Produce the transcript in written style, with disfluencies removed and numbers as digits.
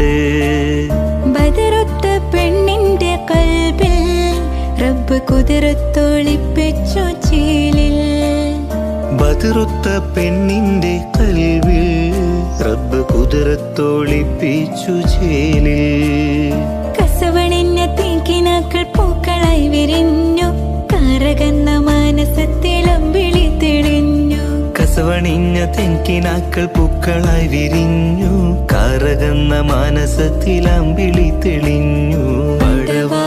കണ്ട്. ബദറുത്ത പെണ്ണിന്റെ കൽബിൽ റബ്ബ് കുതിരത്തൊളിപ്പിച്ചു ചേലിൽ. ബദറുത്ത പെണ്ണിന്റെ കൽവിൽ റബ്ബ് കുതിരത്തൊളിപ്പിച്ചു ചേലിൽ. കസവണിഞ്ഞ തേക്കിനാക്കൾ പൂക്കളായി വിരിഞ്ഞു, കാരകന്ന മാനസത്തിലമ്പിളി തെളിഞ്ഞു. കസവണിഞ്ഞ തെൻകിനാക്കൾ പൂക്കളായി വിരിഞ്ഞു, കാരകന്ന മാനസത്തിലമ്പിളി തെളിഞ്ഞു. പടവാ